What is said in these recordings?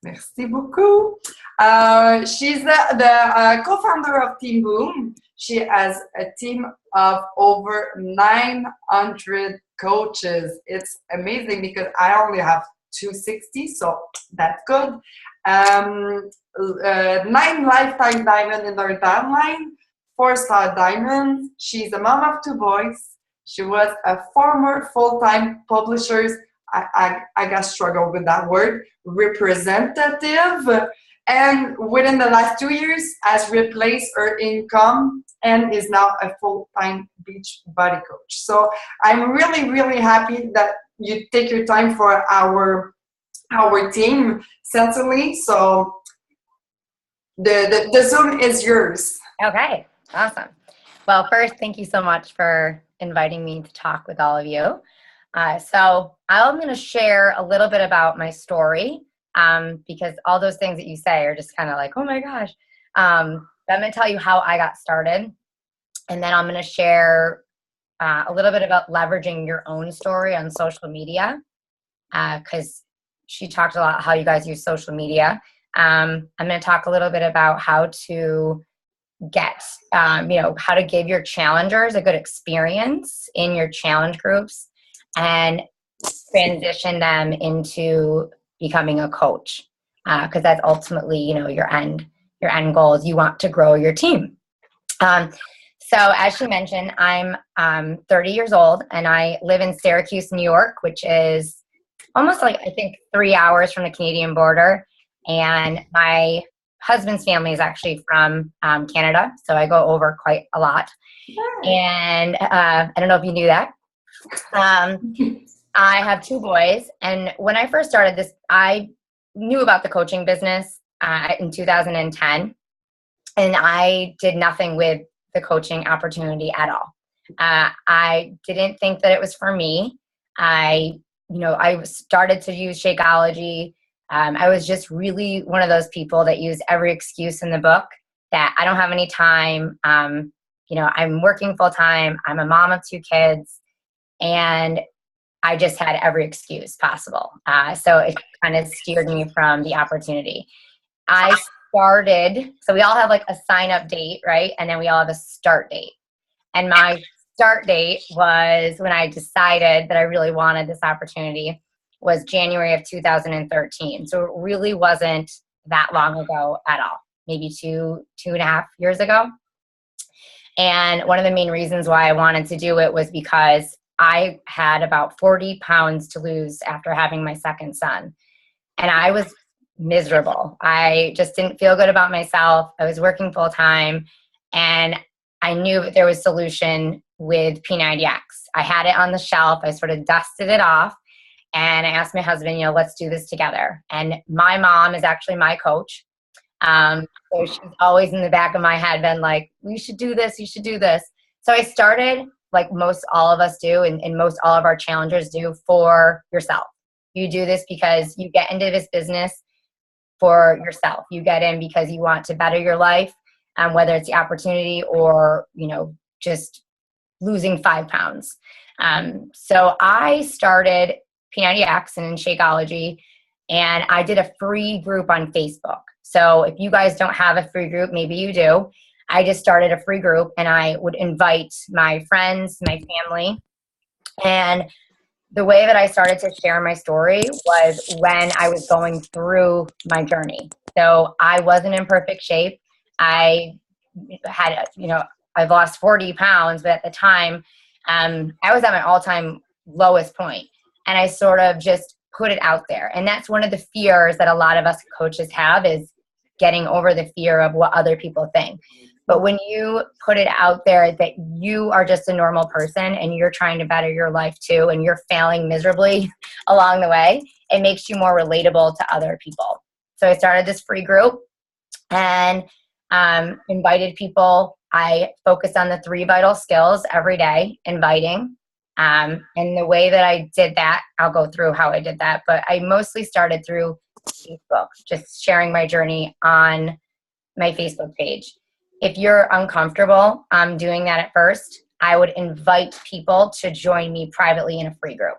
Merci beaucoup. She's the co-founder of Team Boom. She has a team of over 900 coaches. It's amazing because I only have 260, so that's good. 9 lifetime diamond in her timeline, 4-star diamonds. She's a mom of 2 boys. She was a former full-time publisher. I got struggle with that word, representative, and within the last 2 years has replaced her income and is now a full-time beach body coach. So I'm really, really happy that you take your time for our team, Cecily. So the Zoom is yours. Okay, awesome. Well, first, thank you so much for inviting me to talk with all of you. So I'm going to share a little bit about my story because all those things that you say are just kind of like, oh my gosh. I'm going to tell you how I got started. And then I'm going to share a little bit about leveraging your own story on social media because she talked a lot how you guys use social media. I'm going to talk a little bit about how to get, how to give your challengers a good experience in your challenge groups and transition them into becoming a coach because that's ultimately, your end goal is you want to grow your team. So as she mentioned, I'm 30 years old and I live in Syracuse, New York, which is almost like, I think, 3 hours from the Canadian border. And my husband's family is actually from Canada, so I go over quite a lot. And I don't know if you knew that. I have 2 boys, and when I first started this, I knew about the coaching business in 2010, and I did nothing with the coaching opportunity at all. I didn't think that it was for me. I started to use Shakeology. I was just really one of those people that use every excuse in the book that I don't have any time. I'm working full time. I'm a mom of 2 kids, and I just had every excuse possible. So it kind of steered me from the opportunity. So we all have like a sign up date, right? And then we all have a start date. And my start date was when I decided that I really wanted this opportunity was January of 2013. So it really wasn't that long ago at all, maybe 2.5 years ago. And one of the main reasons why I wanted to do it was because I had about 40 pounds to lose after having my second son. And I was miserable. I just didn't feel good about myself. I was working full time and I knew that there was a solution with P90X. I had it on the shelf. I sort of dusted it off and I asked my husband, let's do this together. And my mom is actually my coach. So she's always in the back of my head been like, you should do this, you should do this. So I started like most all of us do and most all of our challengers do for yourself. You do this because you get into this business for yourself. You get in because you want to better your life, whether it's the opportunity or, just losing 5 pounds. So I started P90X and Shakeology, and I did a free group on Facebook. So if you guys don't have a free group, maybe you do. I just started a free group and I would invite my friends, my family. And the way that I started to share my story was when I was going through my journey. So I wasn't in perfect shape. I had, I've lost 40 pounds, but at the time, I was at my all-time lowest point. And I sort of just put it out there. And that's one of the fears that a lot of us coaches have is getting over the fear of what other people think. But when you put it out there that you are just a normal person and you're trying to better your life too, and you're failing miserably along the way, it makes you more relatable to other people. So I started this free group and invited people. I focused on the 3 vital skills every day, inviting. And the way that I did that, I'll go through how I did that, but I mostly started through Facebook, just sharing my journey on my Facebook page. If you're uncomfortable doing that at first, I would invite people to join me privately in a free group.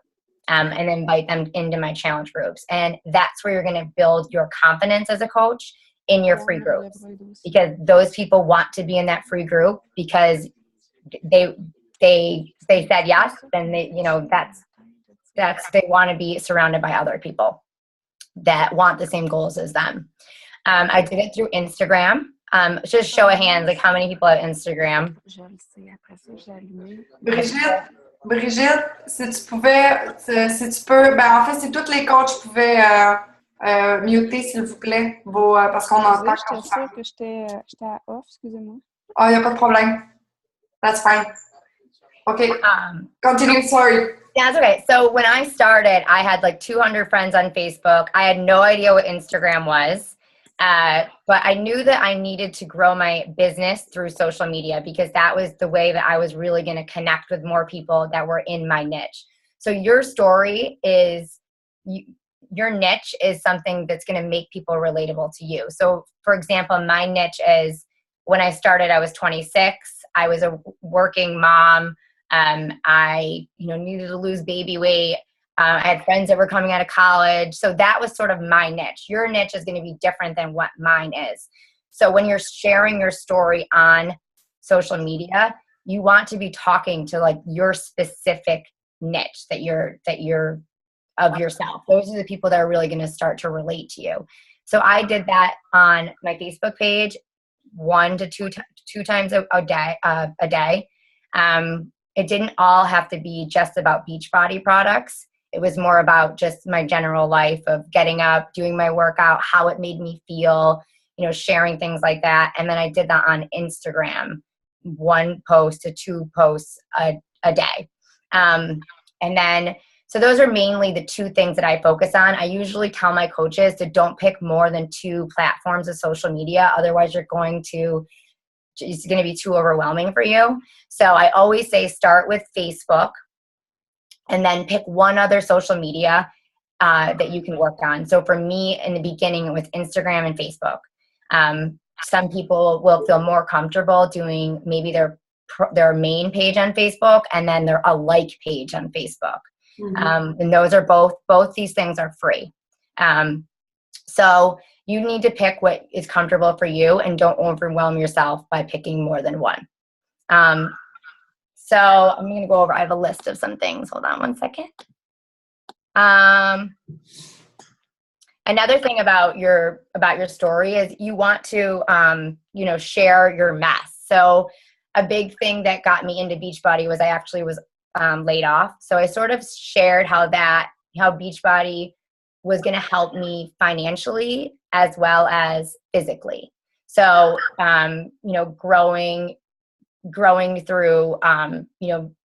and invite them into my challenge groups. And that's where you're going to build your confidence as a coach in your free groups, because those people want to be in that free group because they said yes, then they, they want to be surrounded by other people that want the same goals as them. I did it through Instagram. Just show of hands, like how many people have Instagram? Brigitte, si tu peux, en fait, si tous les coachs pouvaient muter, s'il vous plaît, parce qu'on entend. J'étais sûre que j'étais à off, excusez-moi. Il n'y a pas de problème. That's fine. Okay, continue, sorry. That's okay. So when I started, I had like 200 friends on Facebook. I had no idea what Instagram was. But I knew that I needed to grow my business through social media, because that was the way that I was really going to connect with more people that were in my niche. So your story is, your niche is something that's going to make people relatable to you. So for example, my niche is, when I started, I was 26. I was a working mom. I, needed to lose baby weight. I had friends that were coming out of college. So that was sort of my niche. Your niche is going to be different than what mine is. So when you're sharing your story on social media, you want to be talking to like your specific niche that you're of yourself. Those are the people that are really going to start to relate to you. So I did that on my Facebook page 1 to 2 times a day. It didn't all have to be just about Beachbody products. It was more about just my general life of getting up, doing my workout, how it made me feel, sharing things like that. And then I did that on Instagram, 1 post to 2 posts a day. And then, so those are mainly the 2 things that I focus on. I usually tell my coaches to don't pick more than 2 platforms of social media. Otherwise, it's going to be too overwhelming for you. So I always say start with Facebook, and then pick 1 other social media that you can work on. So for me, in the beginning, with Instagram and Facebook. Some people will feel more comfortable doing maybe their main page on Facebook and then a like page on Facebook. Mm-hmm. And those are both these things are free. So you need to pick what is comfortable for you, and don't overwhelm yourself by picking more than 1. So I'm going to go over, I have a list of some things. Hold on 1 second. Another thing about your story is you want to, share your mess. So a big thing that got me into Beachbody was I actually was laid off. So I sort of shared how Beachbody was going to help me financially as well as physically. So, growing through,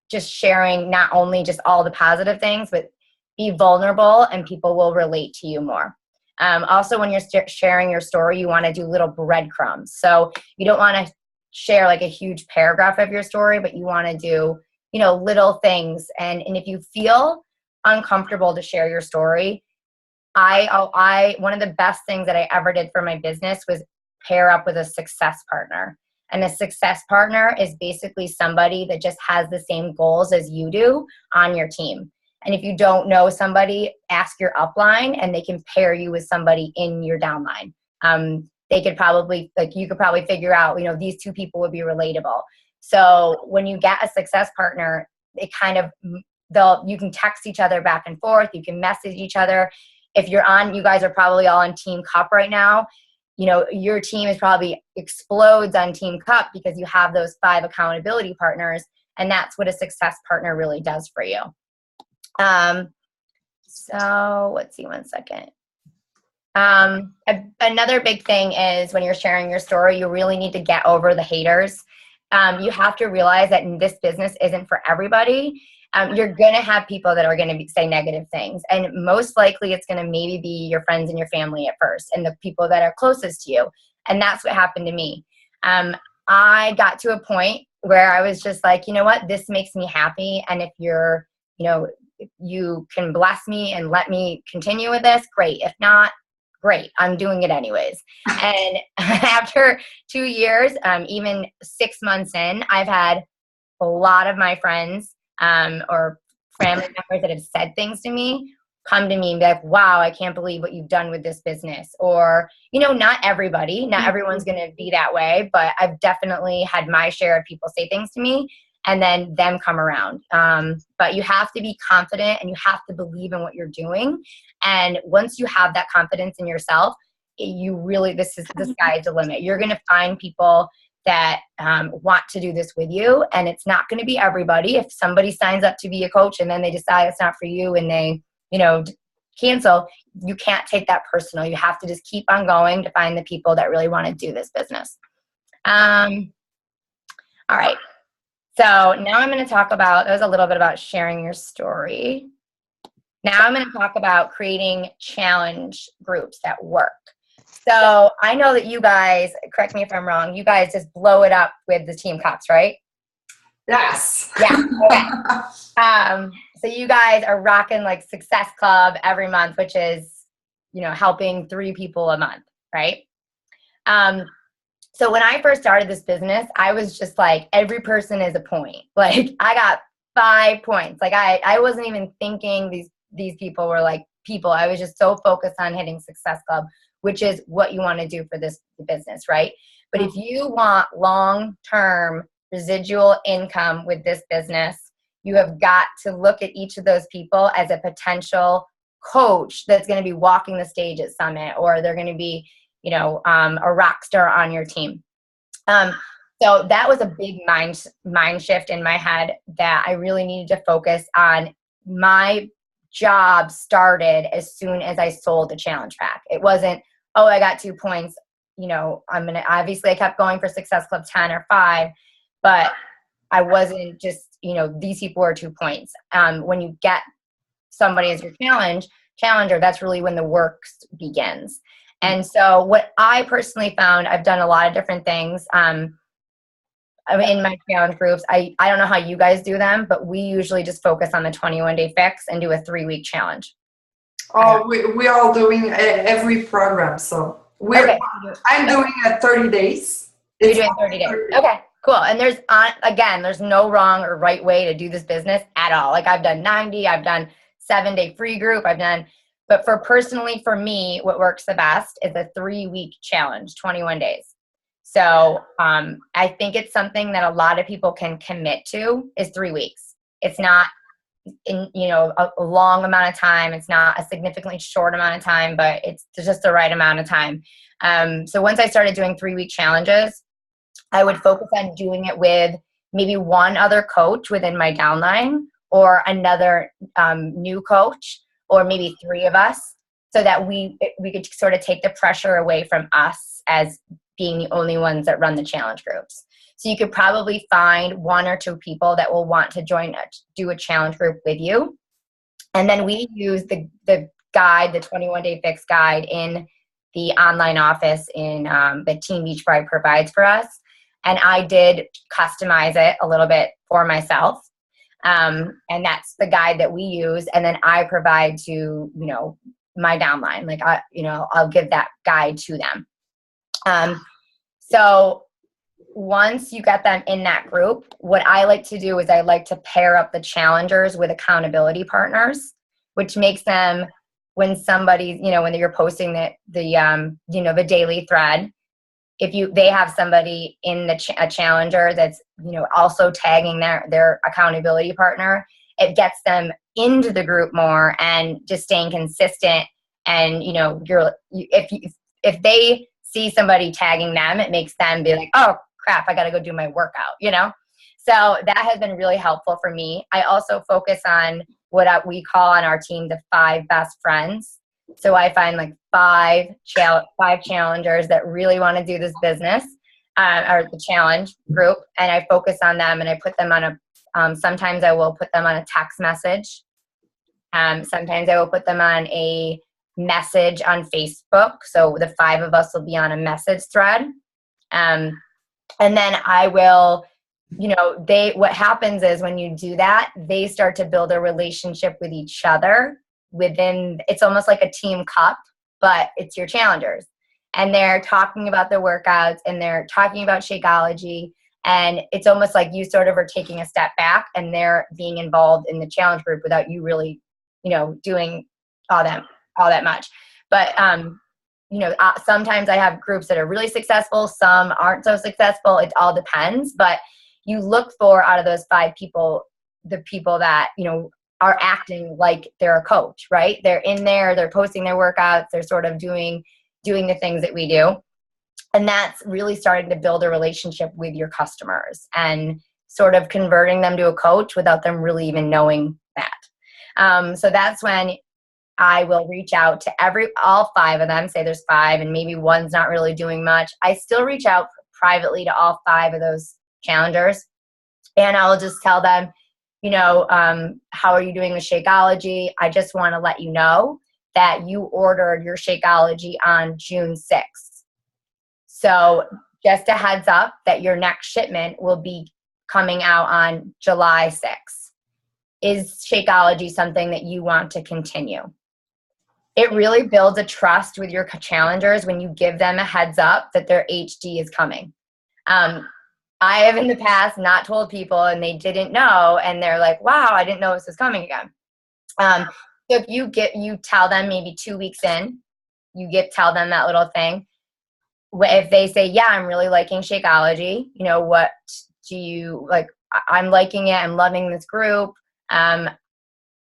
just sharing not only just all the positive things, but be vulnerable and people will relate to you more. Also, when you're sharing your story, you want to do little breadcrumbs. So you don't want to share like a huge paragraph of your story, but you want to do, little things. And if you feel uncomfortable to share your story, one of the best things that I ever did for my business was pair up with a success partner. And a success partner is basically somebody that just has the same goals as you do on your team. And if you don't know somebody, ask your upline and they can pair you with somebody in your downline. They could probably, you could probably figure out, these 2 people would be relatable. So when you get a success partner, it kind of, you can text each other back and forth. You can message each other. If you guys are probably all on Team Cup right now. Your team is probably explodes on Team Cup because you have those 5 accountability partners, and that's what a success partner really does for you. So let's see 1 second. Another big thing is when you're sharing your story, you really need to get over the haters. You have to realize that this business isn't for everybody. You're going to have people that are going to say negative things. And most likely it's going to maybe be your friends and your family at first and the people that are closest to you. And that's what happened to me. I got to a point where I was just like, you know what, this makes me happy. And if you're, if you can bless me and let me continue with this, great. If not, great. I'm doing it anyways. And after 2 years, even 6 months in, I've had a lot of my friends or family members that have said things to me come to me and be like, wow, I can't believe what you've done with this business. Or, not everybody, not everyone's going to be that way, but I've definitely had my share of people say things to me and then them come around. But you have to be confident and you have to believe in what you're doing. And once you have that confidence in yourself, you really, the sky's the limit. You're going to find people that want to do this with you. And it's not going to be everybody. If somebody signs up to be a coach and then they decide it's not for you and they, cancel, you can't take that personal. You have to just keep on going to find the people that really want to do this business. All right. So now I'm going to talk about, that was a little bit about sharing your story. Now I'm going to talk about creating challenge groups that work. So I know that you guys, correct me if I'm wrong, you guys just blow it up with the team cups, right? Yes. Yeah. Okay. So you guys are rocking like Success Club every month, which is, helping 3 people a month, right? So when I first started this business, I was just like, every person is a point. Like I got 5 points. Like I wasn't even thinking these people were like people. I was just so focused on hitting Success Club, which is what you want to do for this business, right? But if you want long-term residual income with this business, you have got to look at each of those people as a potential coach that's going to be walking the stage at Summit, or they're going to be, a rock star on your team. So that was a big mind shift in my head that I really needed to focus on. My job started as soon as I sold the challenge pack. It wasn't, oh, I got 2 points. Obviously I kept going for Success Club 10 or 5, but I wasn't just, these people are 2 points. When you get somebody as your challenger, that's really when the work begins. And so what I personally found, I've done a lot of different things. In my challenge groups, I don't know how you guys do them, but we usually just focus on the 21-day fix and do a 3-week challenge. Oh, we are doing every program. So I'm doing 30 days. You're doing 30 days. Okay, cool. And there's no wrong or right way to do this business at all. Like I've done 90, I've done 7-day free group, but for me, what works the best is a 3-week challenge, 21 days. So I think it's something that a lot of people can commit to is 3 weeks. It's not a long amount of time. It's not a significantly short amount of time, but it's just the right amount of time. So once I started doing 3-week challenges, I would focus on doing it with maybe one other coach within my downline or another new coach, or maybe 3 of us, so that we could sort of take the pressure away from us as being the only ones that run the challenge groups. So you could probably find 1 or 2 people that will want to do a challenge group with you. And then we use the guide, the 21-day fix guide in the online office in that Team Beachbride provides for us. And I did customize it a little bit for myself. And that's the guide that we use. And then I provide to, my downline, like I'll give that guide to them. So once you get them in that group, what I like to do is I like to pair up the challengers with accountability partners, which makes them, when somebody, when you're posting the daily thread, if they have somebody in a challenger that's, also tagging their accountability partner, it gets them into the group more and just staying consistent. And, if they see somebody tagging them, it makes them be like, oh crap, I got to go do my workout, So that has been really helpful for me. I also focus on what we call on our team the 5 best friends. So I find like 5 challengers that really want to do this business, or the challenge group, and I focus on them, and I put them on sometimes I will put them on a text message. Sometimes I will put them on a message on Facebook. So the 5 of us will be on a message thread. And then I will, what happens is when you do that, they start to build a relationship with each other it's almost like a team cup, but it's your challengers. And they're talking about their workouts, and they're talking about Shakeology, And it's almost like you sort of are taking a step back and they're being involved in the challenge group without you really, doing all that much. But, sometimes I have groups that are really successful. Some aren't so successful. It all depends. But you look for, out of those 5 people, the people that, are acting like they're a coach, right? They're in there, they're posting their workouts, they're sort of doing the things that we do. And that's really starting to build a relationship with your customers and sort of converting them to a coach without them really even knowing that. So that's when I will reach out to all 5 of them, say there's 5 and maybe one's not really doing much. I still reach out privately to all 5 of those challengers, and I'll just tell them, how are you doing with Shakeology? I just want to let you know that you ordered your Shakeology on June 6th. So just a heads up that your next shipment will be coming out on July 6th. Is Shakeology something that you want to continue? It really builds a trust with your challengers when you give them a heads up that their HD is coming. I have in the past not told people and they didn't know, and they're like, wow, I didn't know this was coming again. So if you tell them maybe 2 weeks in, tell them that little thing. If they say, yeah, I'm really liking Shakeology, what do you like? I'm liking it. I'm loving this group. And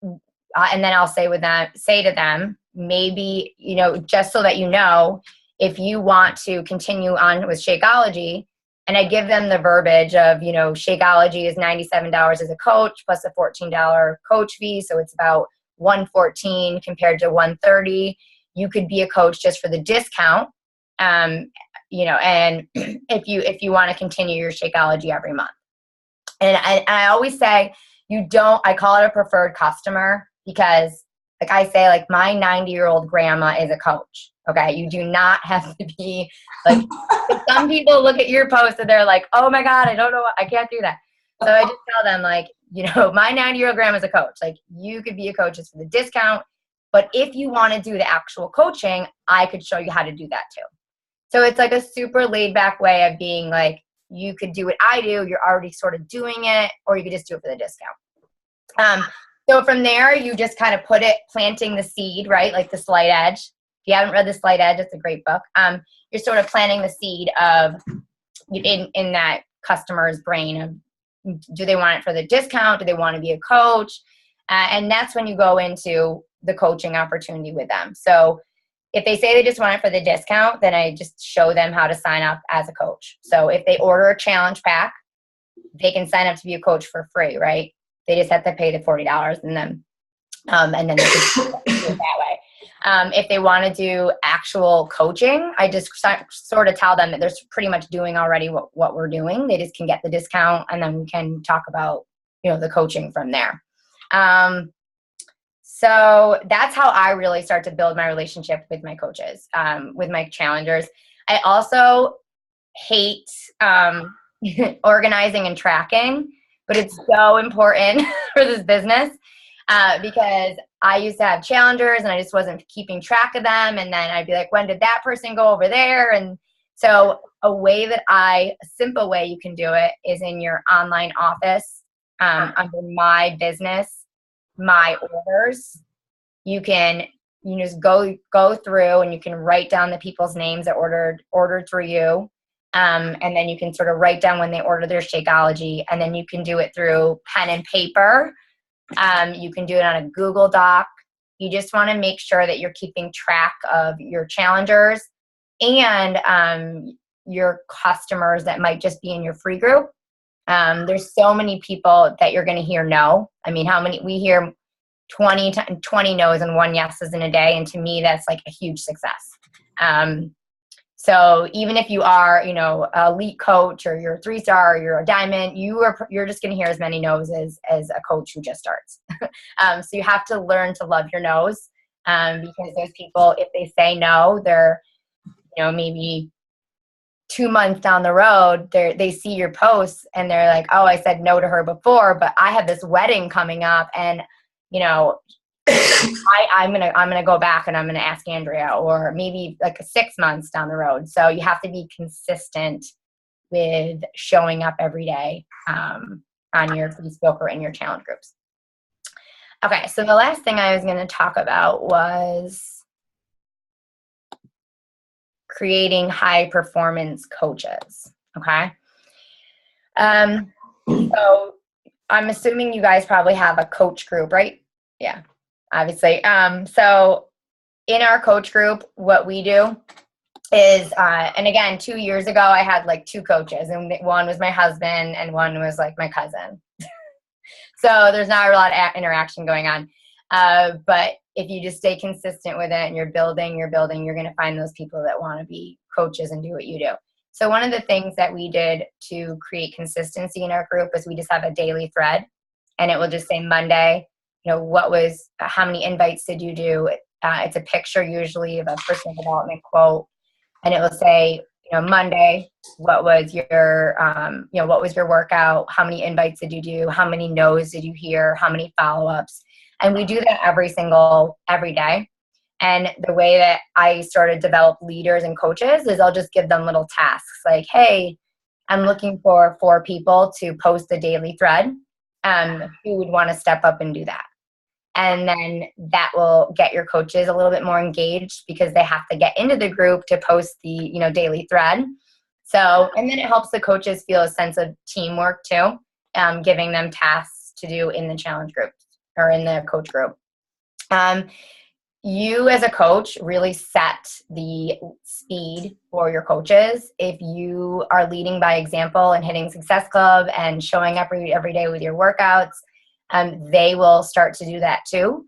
then I'll say to them, maybe, just so that if you want to continue on with Shakeology, and I give them the verbiage of, Shakeology is $97 as a coach plus a $14 coach fee. So it's about $114 compared to $130. You could be a coach just for the discount. And if you want to continue your Shakeology every month. And I always say, I call it a preferred customer because like I say, like my 90-year-old grandma is a coach. Okay. You do not have to be like, some people look at your post and they're like, oh my God, I don't know. I can't do that. So I just tell them like, my 90-year-old grandma is a coach. Like you could be a coach just for the discount. But if you want to do the actual coaching, I could show you how to do that too. So it's like a super laid back way of being like, you could do what I do. You're already sort of doing it, or you could just do it for the discount. So from there, you just kind of planting the seed, right? Like The Slight Edge. If you haven't read The Slight Edge, it's a great book. You're sort of planting the seed of in that customer's brain of, do they want it for the discount? Do they want to be a coach? And that's when you go into the coaching opportunity with them. So if they say they just want it for the discount, then I just show them how to sign up as a coach. So if they order a challenge pack, they can sign up to be a coach for free, right? They just have to pay the $40 and then they can do it that way. If they want to do actual coaching, I just sort of tell them that they're pretty much doing already what we're doing. They just can get the discount and then we can talk about, the coaching from there. So that's how I really start to build my relationship with my coaches, with my challengers. I also hate organizing and tracking, but it's so important for this business because I used to have challengers and I just wasn't keeping track of them. And then I'd be like, when did that person go over there? And so a simple way you can do it is in your online office under My Business, My Orders. You can just go through and you can write down the people's names that ordered through you. And then you can sort of write down when they order their Shakeology, and then you can do it through pen and paper. You can do it on a Google Doc. You just want to make sure that you're keeping track of your challengers and your customers that might just be in your free group. There's so many people that you're going to hear no. I mean, we hear 20 no's and 1 yeses in a day. And to me, that's like a huge success. So even if you are, an elite coach or you're a 3-star or you're a diamond, you're just going to hear as many no's as a coach who just starts. So you have to learn to love your no's because those people, if they say no, they're, maybe 2 months down the road, they see your posts and they're like, oh, I said no to her before, but I have this wedding coming up and, I'm gonna go back and I'm gonna ask Andrea, or maybe like 6 months down the road. So you have to be consistent with showing up every day on your Facebook or in your challenge groups. Okay, so the last thing I was going to talk about was creating high performance coaches. Okay. So I'm assuming you guys probably have a coach group, right? Yeah, obviously. So in our coach group, what we do is, and again, 2 years ago, I had like 2 coaches, and one was my husband and one was like my cousin. So there's not a lot of interaction going on. But if you just stay consistent with it and you're building, you're going to find those people that want to be coaches and do what you do. So one of the things that we did to create consistency in our group is we just have a daily thread, and it will just say Monday, how many invites did you do? It's a picture usually of a personal development quote, and it will say, Monday, what was your workout? How many invites did you do? How many no's did you hear? How many follow-ups? And we do that every day. And the way that I started to develop leaders and coaches is I'll just give them little tasks like, hey, I'm looking for 4 people to post a daily thread. Who would want to step up and do that? And then that will get your coaches a little bit more engaged because they have to get into the group to post the, daily thread. So, and then it helps the coaches feel a sense of teamwork too, giving them tasks to do in the challenge group or in the coach group. You as a coach really set the speed for your coaches. If you are leading by example and hitting Success Club and showing up every day with your workouts, they will start to do that too.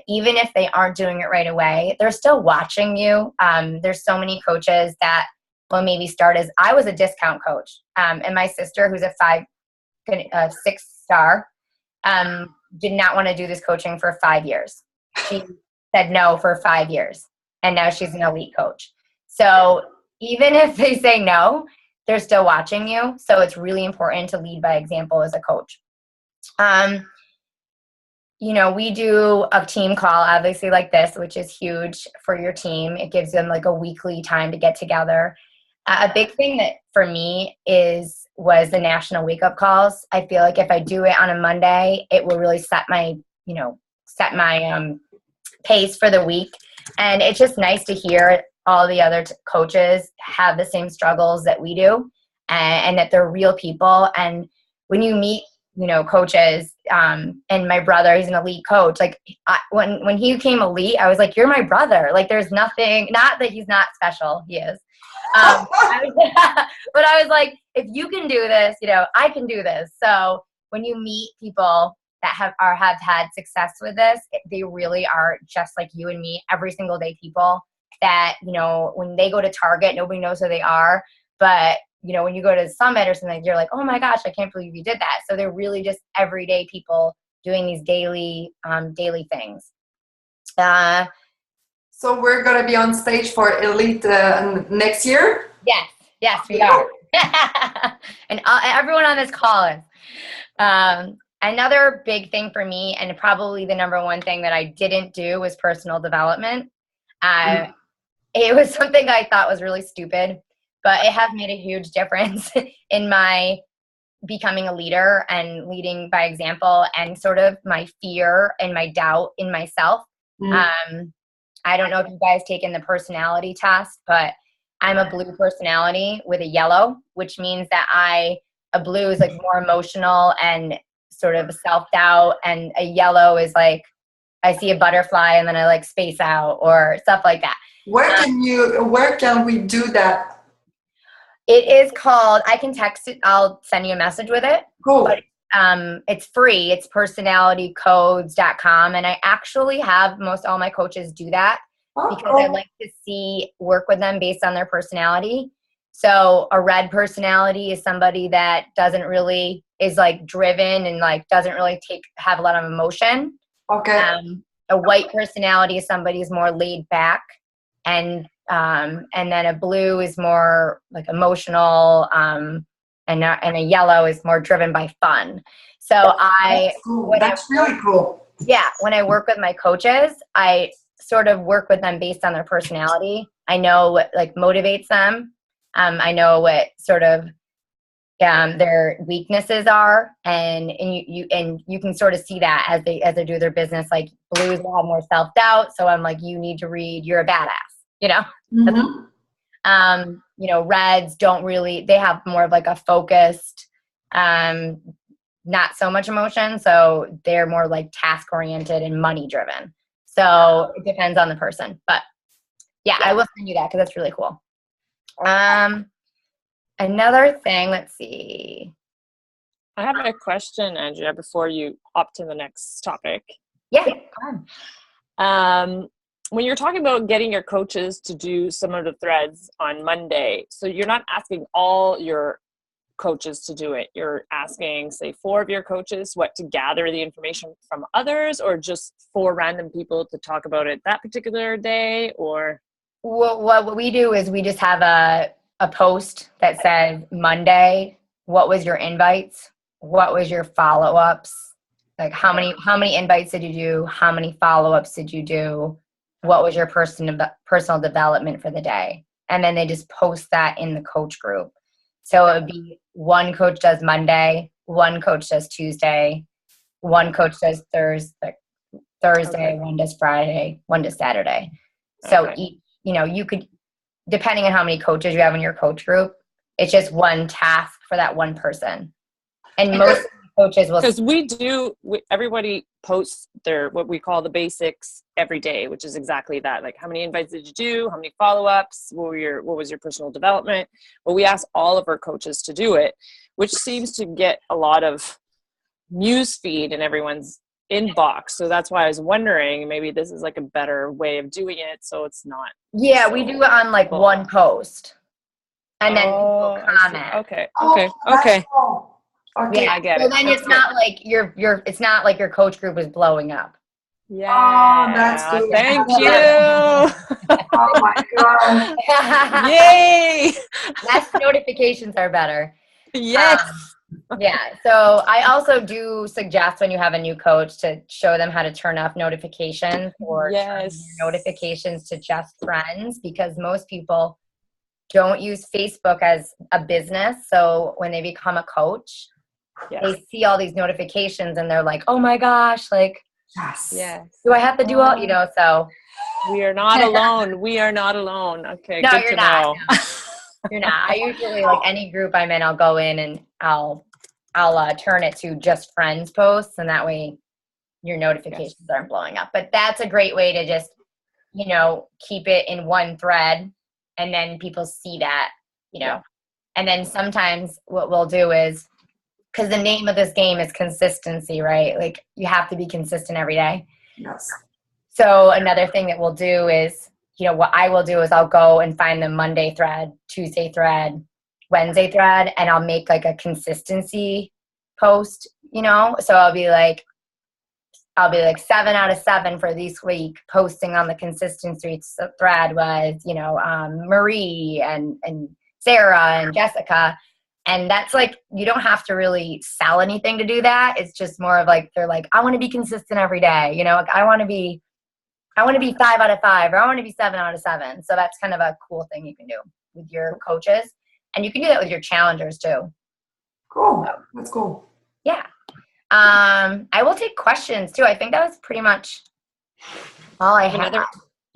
Even if they aren't doing it right away, they're still watching you. There's so many coaches that will maybe start as, I was a discount coach. And my sister, who's a 6-star, did not want to do this coaching for 5 years. She said no for 5 years. And now she's an elite coach. So even if they say no, they're still watching you. So it's really important to lead by example as a coach. We do a team call, obviously, like this, which is huge for your team. It gives them like a weekly time to get together. A big thing that for me was the national wake up calls. I feel like if I do it on a Monday, it will really set my pace for the week. And it's just nice to hear all the other coaches have the same struggles that we do, and that they're real people. And when you meet coaches, and my brother, he's an elite coach. Like when he became elite, I was like, you're my brother. Like there's nothing, not that he's not special. He is. But I was like, if you can do this, I can do this. So when you meet people that have had success with this, they really are just like you and me, every single day people that, when they go to Target, nobody knows who they are. But when you go to Summit or something, you're like, oh my gosh, I can't believe you did that. So they're really just everyday people doing these daily things. So we're going to be on stage for Elite next year? Yes, we are. And everyone on this call is. Another big thing for me, and probably the number one thing that I didn't do, was personal development. It was something I thought was really stupid, but it has made a huge difference in my becoming a leader and leading by example, and sort of my fear and my doubt in myself. I don't know if you guys taken the personality test, but I'm a blue personality with a yellow, which means that a blue is like more emotional and sort of self-doubt, and a yellow is like I see a butterfly and then I like space out or stuff like that. Where can we do that? It is called, I can text it, I'll send you a message with it. Cool. But it's free. It's personalitycodes.com. And I actually have all my coaches do that because I like to work with them based on their personality. So a red personality is somebody that is like driven and like doesn't really have a lot of emotion. Okay. A white personality is somebody who's more laid back, and then a blue is more like emotional, and a yellow is more driven by fun. So That's really cool. Yeah, when I work with my coaches, I sort of work with them based on their personality. I know what like motivates them. I know what sort of their weaknesses are, and you can sort of see that as they do their business. Like blues will have more self-doubt, so I'm like, you need to read, you're a badass, you know. Mm-hmm. You know, reds don't really, they have more of like a focused, not so much emotion, so they're more like task oriented and money driven. So it depends on the person, but yeah, I will send you that because that's really cool. Another thing, let's see. I have a question, Andrea, before you hop to the next topic. Yeah. When you're talking about getting your coaches to do some of the threads on Monday, so you're not asking all your coaches to do it. You're asking, say, 4 of your coaches to gather the information from others, or just 4 random people to talk about it that particular day, or? Well, what we do is we just have a post that says Monday, what was your invites? What was your follow-ups? Like how many invites did you do? How many follow-ups did you do? What was your personal development for the day? And then they just post that in the coach group. So it would be one coach does Monday, one coach does Tuesday, one coach does Thursday, one does Friday, one does Saturday. So you could, depending on how many coaches you have in your coach group, it's just one task for that one person. And most coaches will, because everybody posts their what we call the basics every day, which is exactly that. Like, how many invites did you do? How many follow-ups? What was your personal development? But we ask all of our coaches to do it, which seems to get a lot of news feed in everyone's inbox. So that's why I was wondering, maybe this is like a better way of doing it, so it's not. Yeah, we do it on like one post, and then people comment. Okay. Okay, I get it. So it. then it's not like it's not like your coach group is blowing up. Yeah. Oh, that's good. Thank you. Oh my God. Yay. Less notifications are better. Yes. Yeah. So I also do suggest when you have a new coach to show them how to turn off notifications or turn your notifications to just friends, because most people don't use Facebook as a business. So when they become a coach, they see all these notifications and they're like, oh my gosh, like, Yes. do I have to do all, so. We are not alone. We are not alone. Okay. No, good you're to not. know. No. You're not. I usually, like any group I'm in, I'll go in and I'll turn it to just friends posts, and that way your notifications aren't blowing up. But that's a great way to just, keep it in one thread, and then people see that, And then sometimes what we'll do is, because the name of this game is consistency, right? Like you have to be consistent every day. Yes. So another thing that we'll do is, what I will do is I'll go and find the Monday thread, Tuesday thread, Wednesday thread, and I'll make like a consistency post, So I'll be like 7 out of 7 for this week. Posting on the consistency thread was, Marie and Sarah and Jessica. And that's like, you don't have to really sell anything to do that. It's just more of like, they're like, I want to be consistent every day. Like I want to be 5 out of 5, or I want to be 7 out of 7. So that's kind of a cool thing you can do with your coaches. And you can do that with your challengers too. Cool. That's cool. Yeah. I will take questions too. I think that was pretty much all I had.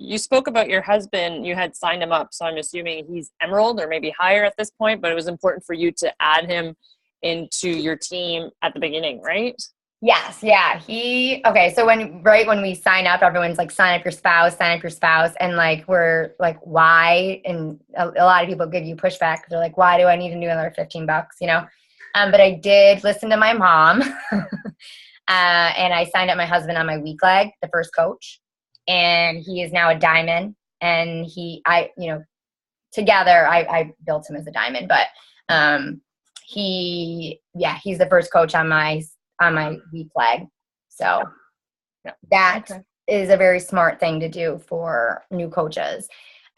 You spoke about your husband. You had signed him up, so I'm assuming he's Emerald or maybe higher at this point, but it was important for you to add him into your team at the beginning, right? Yes. Yeah. So when we sign up, everyone's like, sign up your spouse. And like, we're like, why? And a lot of people give you pushback. They're like, why do I need to do another $15, But I did listen to my mom and I signed up my husband on my weak leg, the first coach. And he is now a diamond, and together I built him as a diamond, but he's the first coach on my weak leg. So that is a very smart thing to do for new coaches.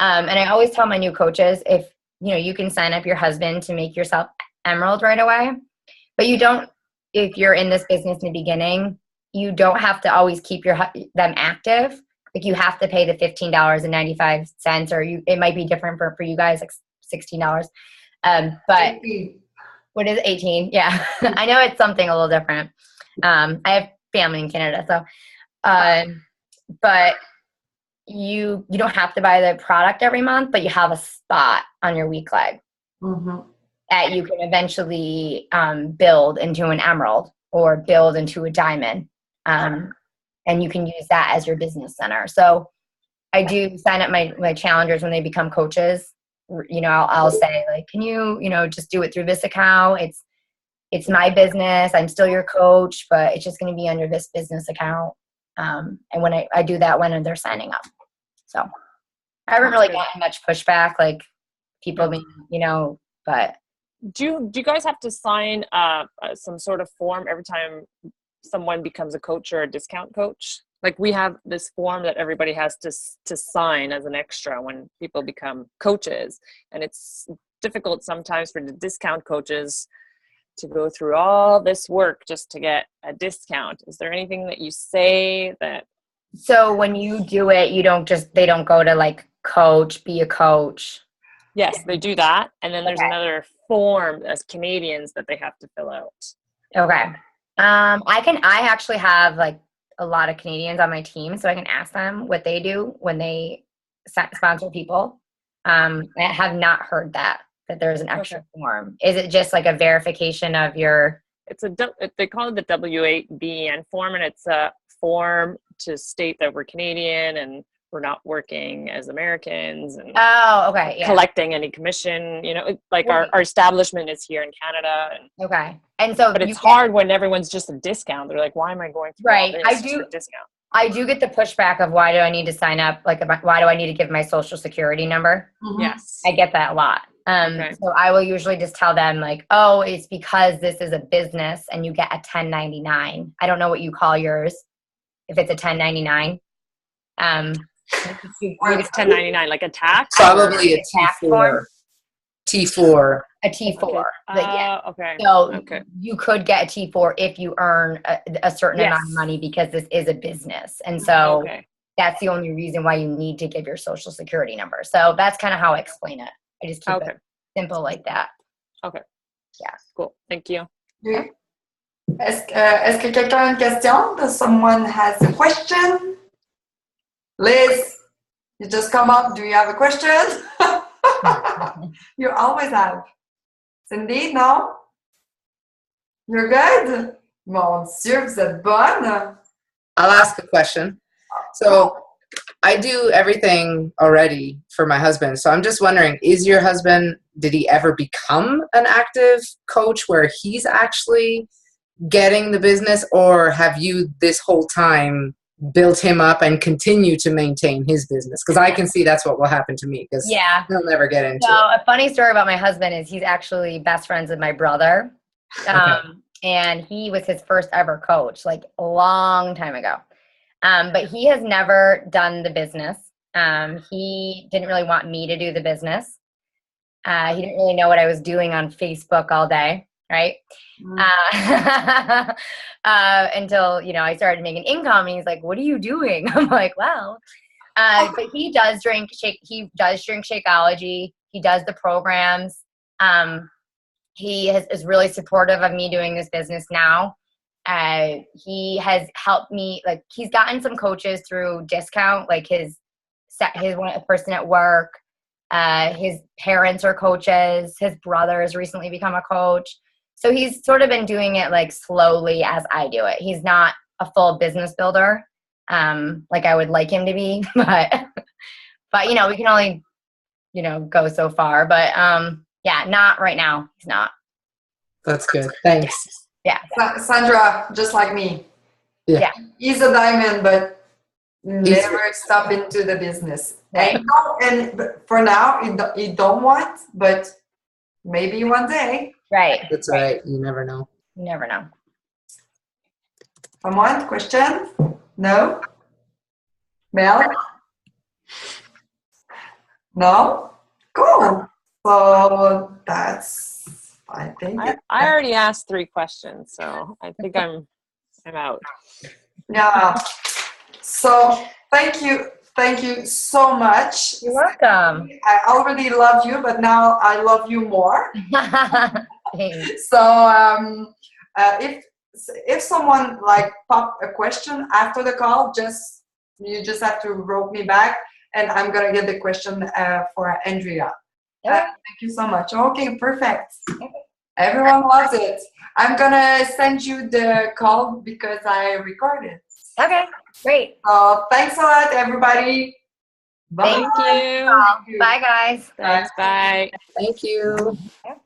And I always tell my new coaches, if you can sign up your husband to make yourself Emerald right away, but you don't, if you're in this business in the beginning, you don't have to always keep them active. Like you have to pay the $15.95, or it might be different for you guys, like $16. But What is it, 18? Yeah. I know it's something a little different. I have family in Canada, so but you don't have to buy the product every month, but you have a spot on your weak leg that you can eventually build into an emerald or build into a diamond. And you can use that as your business center. So I do sign up my challengers when they become coaches. You know, I'll say like, can you, just do it through this account? It's my business. I'm still your coach, but it's just going to be under this business account. And when I do that when they're signing up. So I haven't really gotten much pushback, like people being, but. Do you guys have to sign some sort of form every time someone becomes a coach or a discount coach? Like we have this form that everybody has to sign as an extra when people become coaches. And it's difficult sometimes for the discount coaches to go through all this work just to get a discount. Is there anything that you say that? So when you do it, they don't go to like coach, be a coach. Yes, they do that. And then there's another form as Canadians that they have to fill out. Okay. I actually have like a lot of Canadians on my team, so I can ask them what they do when they sponsor people. I have not heard that there's an extra form. Is it just like a verification of your? They call it the W8BN form, and it's a form to state that we're Canadian and we're not working as Americans and collecting any commission. Our establishment is here in Canada. And so, but it's hard when everyone's just a discount. They're like, why am I going through all this for a discount? I do get the pushback of why do I need to sign up? Like, why do I need to give my social security number? Yes, I get that a lot. So I will usually just tell them like, oh, it's because this is a business and you get a 1099. I don't know what you call yours. If it's a 1099. Or it's 1099, like a tax? Probably a T4. T4. A T4. Okay. So you could get a T4 if you earn a certain amount of money because this is a business. And so that's the only reason why you need to give your social security number. So that's kind of how I explain it. I just keep it simple like that. Okay. Yeah. Cool. Thank you. Oui. Est-ce que quelqu'un a une question? Does someone has a question? Liz, you just come up. Do you have a question? You always have. Cindy, no? You're good? Mon Dieu, vous êtes bonne. I'll ask a question. So I do everything already for my husband. So I'm just wondering, is your husband, did he ever become an active coach where he's actually getting the business, or have you this whole time built him up and continue to maintain his business? Because I can see that's what will happen to me, because he'll never get into it. A funny story about my husband is he's actually best friends with my brother. And he was his first ever coach, like a long time ago. But he has never done the business. He didn't really want me to do the business. He didn't really know what I was doing on Facebook all day. Right. Until, I started making income and he's like, what are you doing? I'm like, well, but he does drink Shakeology. He does the programs. He is really supportive of me doing this business now. He has helped me, like he's gotten some coaches through discount, like his one person at work, his parents are coaches, his brother has recently become a coach. So he's sort of been doing it like slowly as I do it. He's not a full business builder, like I would like him to be, but we can only, go so far, but not right now. He's not. That's good. Thanks. Yeah. Sandra, just like me. Yeah. He's a diamond, but never stop into the business. Right. And for now, he don't want, but maybe one day. Right. That's right. You never know. You never know. Someone? Question? No? Mel? No? Cool. So that's, I think. I already asked 3 questions, so I think I'm out. Yeah. So thank you. Thank you so much. You're welcome. I already love you, but now I love you more. Thanks. So if someone like pop a question after the call, you just have to wrote me back, and I'm gonna get the question for Andrea. Okay. Thank you so much. Okay, perfect. Everyone loves it. I'm gonna send you the call because I recorded. Okay, great. Thanks a lot, everybody. Bye. Thank you. you. Bye, guys. Thanks. Bye. Thank you. Yep.